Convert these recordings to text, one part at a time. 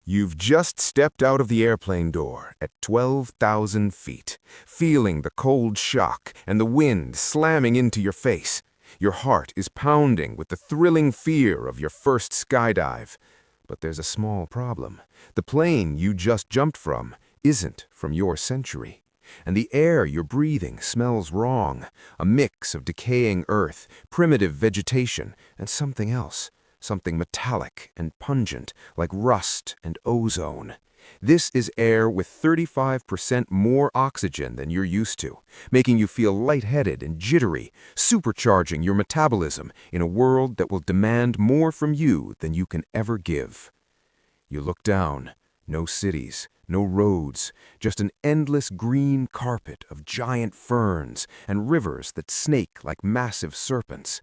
You've just stepped out of the airplane door at 12,000 feet, feeling the cold shock and the wind slamming into your face. Your heart is pounding with the thrilling fear of your first skydive. But there's a small problem. The plane you just jumped from isn't from your century. And the air you're breathing smells wrong, a mix of decaying earth, primitive vegetation, and something else. Something metallic and pungent, like rust and ozone. This is air with 35% more oxygen than you're used to, making you feel lightheaded and jittery, supercharging your metabolism in a world that will demand more from you than you can ever give. You look down. No cities, no roads, just an endless green carpet of giant ferns and rivers that snake like massive serpents.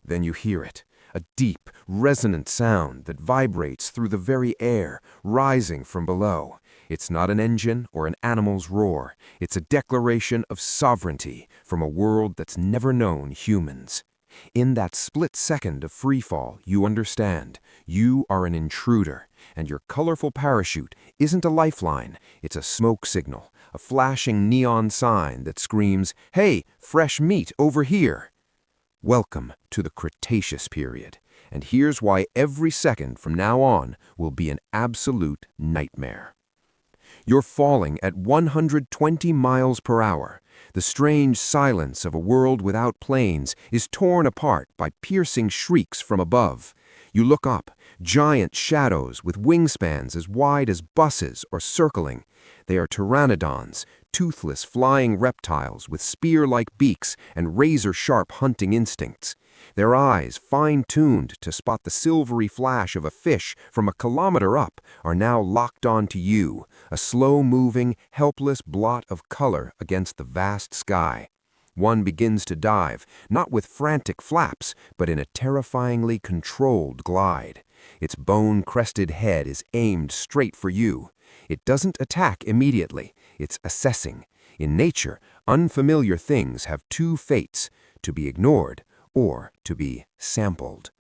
Then you hear it. A deep, resonant sound that vibrates through the very air, rising from below. It's not an engine or an animal's roar. It's a declaration of sovereignty from a world that's never known humans. In that split second of freefall, you understand. You are an intruder, and your colorful parachute isn't a lifeline. It's a smoke signal, a flashing neon sign that screams, "Hey, fresh meat over here!" Welcome to the Cretaceous period, and here's why every second from now on will be an absolute nightmare. You're falling at 120 miles per hour. The strange silence of a world without planes is torn apart by piercing shrieks from above. You look up, giant shadows with wingspans as wide as buses are circling. They are pteranodons, toothless flying reptiles with spear-like beaks and razor-sharp hunting instincts. Their eyes, fine-tuned to spot the silvery flash of a fish from a kilometer up, are now locked onto you, a slow-moving, helpless blot of color against the vast sky. One begins to dive, not with frantic flaps, but in a terrifyingly controlled glide. Its bone-crested head is aimed straight for you. It doesn't attack immediately. It's assessing. In nature, unfamiliar things have two fates, to be ignored or to be sampled.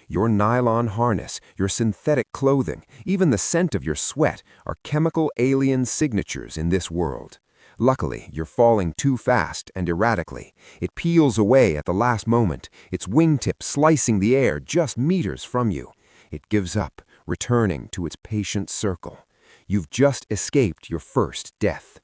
Your nylon harness, your synthetic clothing, even the scent of your sweat are chemical alien signatures in this world. Luckily, you're falling too fast and erratically. It peels away at the last moment, its wingtip slicing the air just meters from you. It gives up, returning to its patient circle. You've just escaped your first death.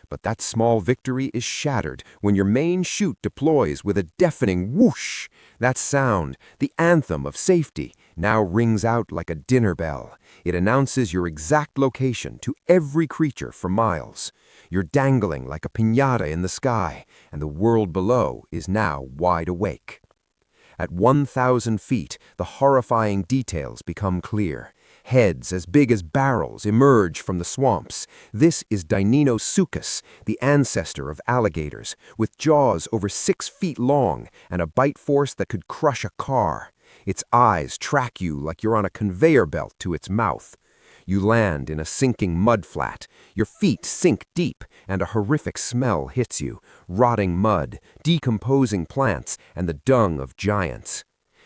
But that small victory is shattered when your main chute deploys with a deafening whoosh. That sound, the anthem of safety, now rings out like a dinner bell. It announces your exact location to every creature for miles. You're dangling like a piñata in the sky, and the world below is now wide awake. At 1,000 feet, the horrifying details become clear. Heads as big as barrels emerge from the swamps. This is Deinonychus, the ancestor of alligators, with jaws over 6 feet long and a bite force that could crush a car. Its eyes track you like you're on a conveyor belt to its mouth. You land in a sinking mudflat. Your feet sink deep, and a horrific smell hits you. Rotting mud, decomposing plants, and the dung of giants.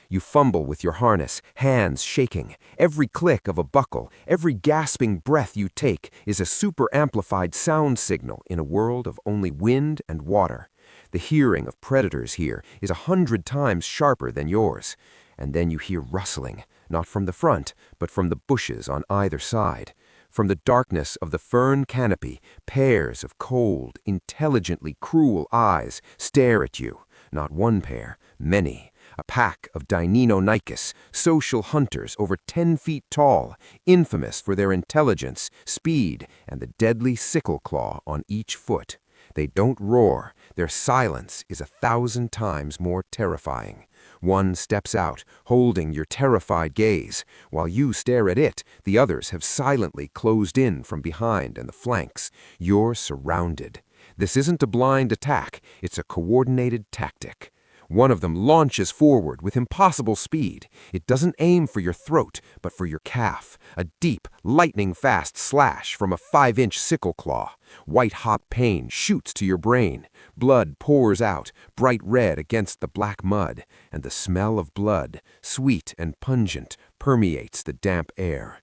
You fumble with your harness, hands shaking. Every click of a buckle, every gasping breath you take is a super-amplified sound signal in a world of only wind and water. The hearing of predators here is 100 times sharper than yours. And then you hear rustling, not from the front, but from the bushes on either side. From the darkness of the fern canopy, pairs of cold, intelligently cruel eyes stare at you. Not one pair, many. A pack of Deinonychus, social hunters over 10 feet tall, infamous for their intelligence, speed, and the deadly sickle claw on each foot. They don't roar. Their silence is 1,000 times more terrifying. One steps out, holding your terrified gaze. While you stare at it, the others have silently closed in from behind and the flanks. You're surrounded. This isn't a blind attack. It's a coordinated tactic. One of them launches forward with impossible speed. It doesn't aim for your throat, but for your calf. A deep, lightning-fast slash from a 5-inch sickle claw. White-hot pain shoots to your brain. Blood pours out, bright red against the black mud, and the smell of blood, sweet and pungent, permeates the damp air.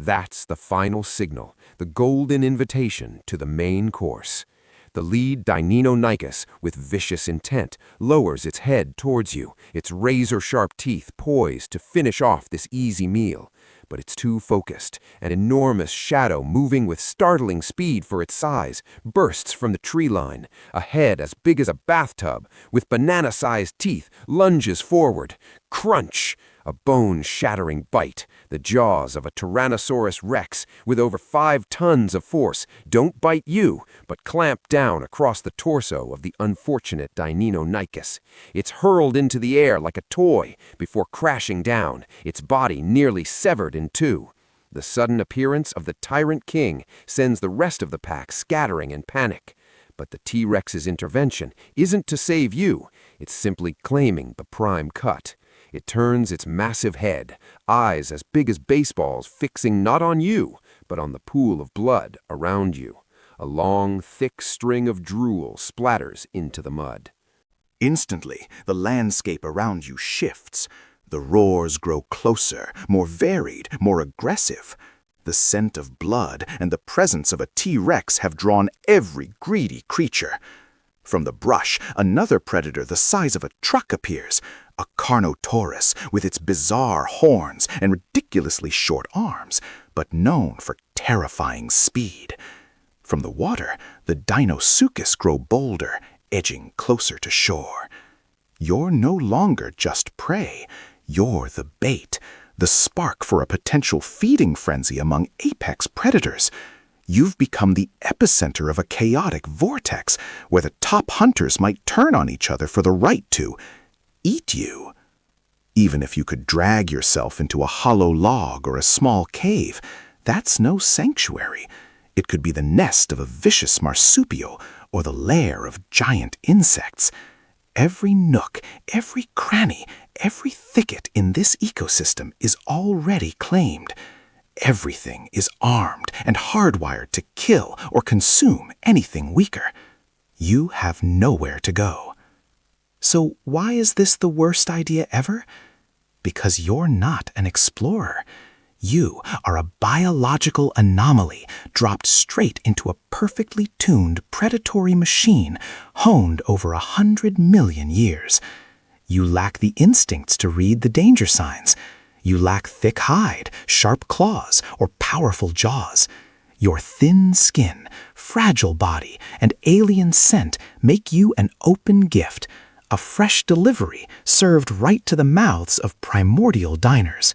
That's the final signal, the golden invitation to the main course. The lead Deinonychus, with vicious intent, lowers its head towards you, its razor-sharp teeth poised to finish off this easy meal. But it's too focused. An enormous shadow moving with startling speed for its size bursts from the tree line. A head as big as a bathtub, with banana-sized teeth, lunges forward. Crunch! A bone-shattering bite. The jaws of a Tyrannosaurus rex, with over 5 tons of force, don't bite you, but clamp down across the torso of the unfortunate Deinonychus. It's hurled into the air like a toy before crashing down, its body nearly severed in two. The sudden appearance of the tyrant king sends the rest of the pack scattering in panic. But the T-Rex's intervention isn't to save you, it's simply claiming the prime cut. It turns its massive head, eyes as big as baseballs fixing not on you, but on the pool of blood around you. A long, thick string of drool splatters into the mud. Instantly, the landscape around you shifts. The roars grow closer, more varied, more aggressive. The scent of blood and the presence of a T-Rex have drawn every greedy creature. From the brush, another predator the size of a truck appears, a Carnotaurus with its bizarre horns and ridiculously short arms, but known for terrifying speed. From the water, the Deinonychus grow bolder, edging closer to shore. You're no longer just prey, you're the bait, the spark for a potential feeding frenzy among apex predators. You've become the epicenter of a chaotic vortex where the top hunters might turn on each other for the right to eat you. Even if you could drag yourself into a hollow log or a small cave, that's no sanctuary. It could be the nest of a vicious marsupial or the lair of giant insects. Every nook, every cranny, every thicket in this ecosystem is already claimed. Everything is armed and hardwired to kill or consume anything weaker. You have nowhere to go. So why is this the worst idea ever? Because you're not an explorer. You are a biological anomaly dropped straight into a perfectly tuned predatory machine honed over 100 million years. You lack the instincts to read the danger signs. You lack thick hide, sharp claws, or powerful jaws. Your thin skin, fragile body, and alien scent make you an open gift, a fresh delivery served right to the mouths of primordial diners.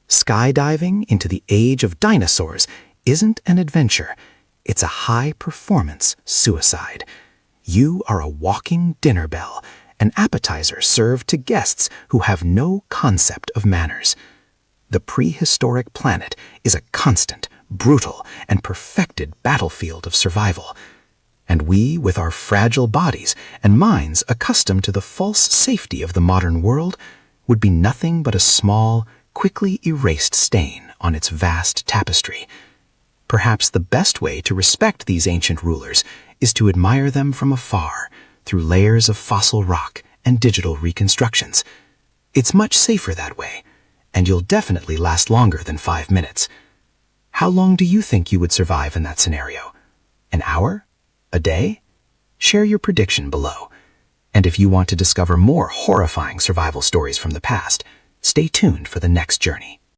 Skydiving into the age of dinosaurs isn't an adventure, it's a high-performance suicide. You are a walking dinner bell, an appetizer served to guests who have no concept of manners. The prehistoric planet is a constant, brutal, and perfected battlefield of survival. And we, with our fragile bodies and minds accustomed to the false safety of the modern world, would be nothing but a small, quickly erased stain on its vast tapestry. Perhaps the best way to respect these ancient rulers is to admire them from afar, through layers of fossil rock and digital reconstructions. It's much safer that way, and you'll definitely last longer than 5 minutes. How long do you think you would survive in that scenario? An hour? A day? Share your prediction below. And if you want to discover more horrifying survival stories from the past, stay tuned for the next journey.